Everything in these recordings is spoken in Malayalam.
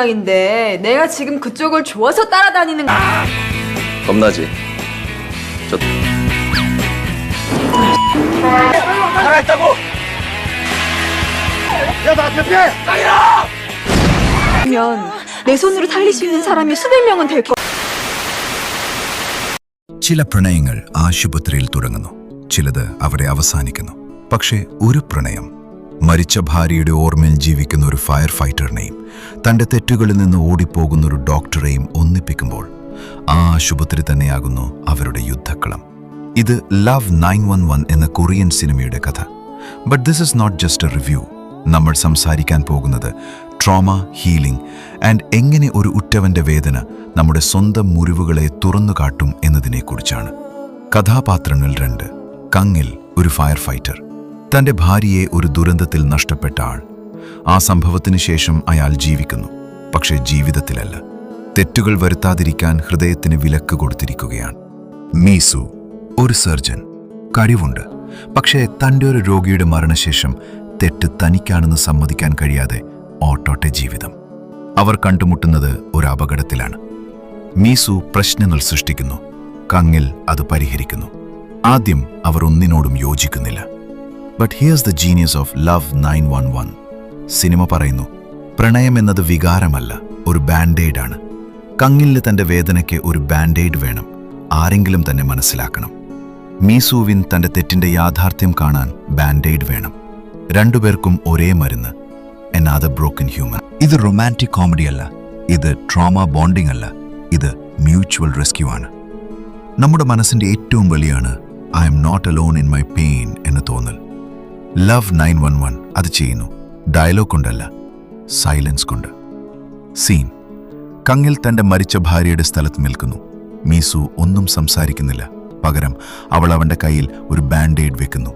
상황인데 내가 지금 그쪽을 좋아서 따라다니는 거야. 겁나지? 저 살아있다고! 야, 나한테 피해! 그러면 내 손으로 살릴 수 있는 사람이 수백 명은 될 거야. ചില പ്രണയങ്ങൾ ആശുപത്രിയിൽ തുടങ്ങുന്നു, ചിലത് അവിടെ അവസാനിക്കുന്നു. പക്ഷേ ഒരു പ്രണയം മരിച്ച ഭാര്യയുടെ ഓർമ്മയിൽ ജീവിക്കുന്ന ഒരു ഫയർ ഫൈറ്ററിനെയും തൻ്റെ തെറ്റുകളിൽ നിന്ന് ഓടിപ്പോകുന്ന ഒരു ഡോക്ടറെയും ഒന്നിപ്പിക്കുമ്പോൾ ആ ആശുപത്രി തന്നെയാകുന്നു അവരുടെ യുദ്ധക്കളം. ഇത് ലവ് 911 എന്ന കൊറിയൻ സിനിമയുടെ കഥ. But this is not just a review. നമ്മൾ സംസാരിക്കാൻ പോകുന്നത് ട്രോമ, ഹീലിംഗ് ആൻഡ് എങ്ങനെ ഒരു ഉറ്റവന്റെ വേദന നമ്മുടെ സ്വന്തം മുറിവുകളെ തുറന്നു കാട്ടും എന്നതിനെക്കുറിച്ചാണ്. കഥാപാത്രങ്ങൾ 2. കങ്ങിൽ, ഒരു ഫയർ ഫൈറ്റർ. തൻ്റെ ഭാര്യയെ ഒരു ദുരന്തത്തിൽ നഷ്ടപ്പെട്ട ആൾ. ആ സംഭവത്തിന് ശേഷം അയാൾ ജീവിക്കുന്നു, പക്ഷേ ജീവിതത്തിലല്ല. തെറ്റുകൾ വരുത്താതിരിക്കാൻ ഹൃദയത്തിന് വിലക്ക് കൊടുത്തിരിക്കുകയാണ്. മീസു, ഒരു സർജൻ. കഴിവുണ്ട്, പക്ഷേ തൻ്റെ ഒരു രോഗിയുടെ മരണശേഷം തെറ്റ് തനിക്കാണെന്ന് സമ്മതിക്കാൻ കഴിയാതെ ഓട്ടോട്ടെ ജീവിതം. അവർ കണ്ടുമുട്ടുന്നത് ഒരു അപകടത്തിലാണ്. മീസു പ്രശ്നങ്ങൾ സൃഷ്ടിക്കുന്നു, കങ്ങിൽ അത് പരിഹരിക്കുന്നു. ആദ്യം അവർ ഒന്നിനോടും യോജിക്കുന്നില്ല. But here's the genius of love 911. Cinema പറയുന്നു, പ്രണയം എന്നത് വികാരമല്ല, ഒരു ബാൻഡേഡ് ആണ്. കങ്ങിലിന് തൻ്റെ വേദനയ്ക്ക് ഒരു ബാൻഡേഡ് വേണം, ആരെങ്കിലും തന്നെ മനസ്സിലാക്കണം. മീസുവിൻ തൻ്റെ തെറ്റിൻ്റെ യാഥാർത്ഥ്യം കാണാൻ ബാൻഡേഡ് വേണം. രണ്ടുപേർക്കും ഒരേ മരുന്ന്, another broken human. ഇത് റൊമാൻറ്റിക് കോമഡി അല്ല, ഇത് ട്രോമ ബോണ്ടിംഗ് അല്ല, ഇത് മ്യൂച്വൽ റെസ്ക്യൂ ആണ്. നമ്മുടെ മനസ്സിൻ്റെ ഏറ്റവും വലിയാണ് I am not alone in my pain എന്ന് തോന്നൽ. ലവ് 911 അത് ചെയ്യുന്നു, ഡയലോഗ് കൊണ്ടല്ല, സൈലൻസ് കൊണ്ട്. സീൻ: കങ്ങിൽ തൻ്റെ മരിച്ച ഭാര്യയുടെ സ്ഥലത്ത് നിൽക്കുന്നു. മീസു ഒന്നും സംസാരിക്കുന്നില്ല, പകരം അവൾ അവൻ്റെ കയ്യിൽ ഒരു ബാൻഡേഡ് വെക്കുന്നു.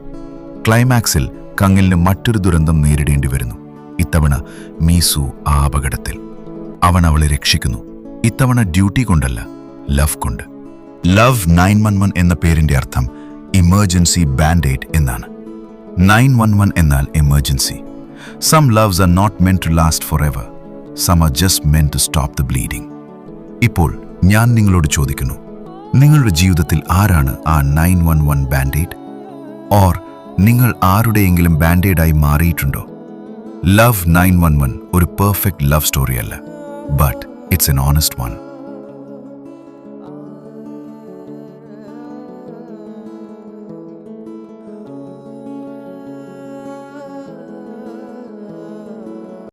ക്ലൈമാക്സിൽ കങ്ങിലിന് മറ്റൊരു ദുരന്തം നേരിടേണ്ടി വരുന്നു. ഇത്തവണ മീസു ആ അപകടത്തിൽ. അവൻ അവളെ രക്ഷിക്കുന്നു, ഇത്തവണ ഡ്യൂട്ടി കൊണ്ടല്ല, ലവ് കൊണ്ട്. ലവ് 911 എന്ന പേരിൻ്റെ അർത്ഥം ഇമർജൻസി ബാൻഡേഡ് എന്നാണ്. 911 എന്നാൽ emergency. Some loves are not meant to last for ever, some are just meant to stop the bleeding. ഇപ്പോൾ ഞാൻ നിങ്ങളോട് ചോദിക്കുന്നു, നിങ്ങളുടെ ജീവിതത്തിൽ ആരാണ് ആ 911 ബാൻഡേഡ്? ഓർ നിങ്ങൾ ആരുടെയെങ്കിലും ബാൻഡേഡായി മാറിയിട്ടുണ്ടോ? ലവ് 911 ഒരു പെർഫെക്റ്റ് ലവ് സ്റ്റോറി അല്ല, but it's an honest one.